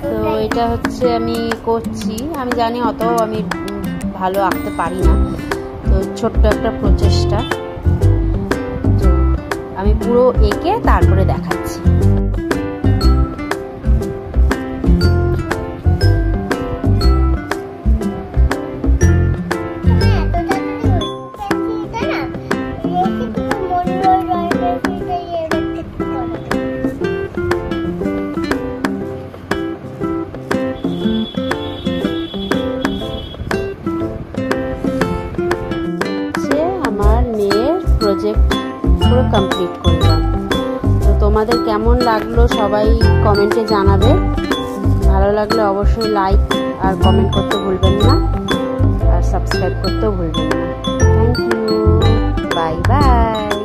তো এটা হচ্ছে আমি করছি, আমি জানি অত আমি ভালো আঁকতে পারি না, তো ছোট্ট একটা প্রচেষ্টা। তো আমি পুরো এঁকে তারপরে দেখাচ্ছি। প্রজেক্ট পুরো কমপ্লিট করলাম। তো তোমাদের কেমন লাগলো সবাই কমেন্টে জানাবে। ভালো লাগলে অবশ্যই লাইক আর কমেন্ট করতে ভুলবেন না, আর সাবস্ক্রাইব করতেও ভুলবেন না। Thank you, bye by.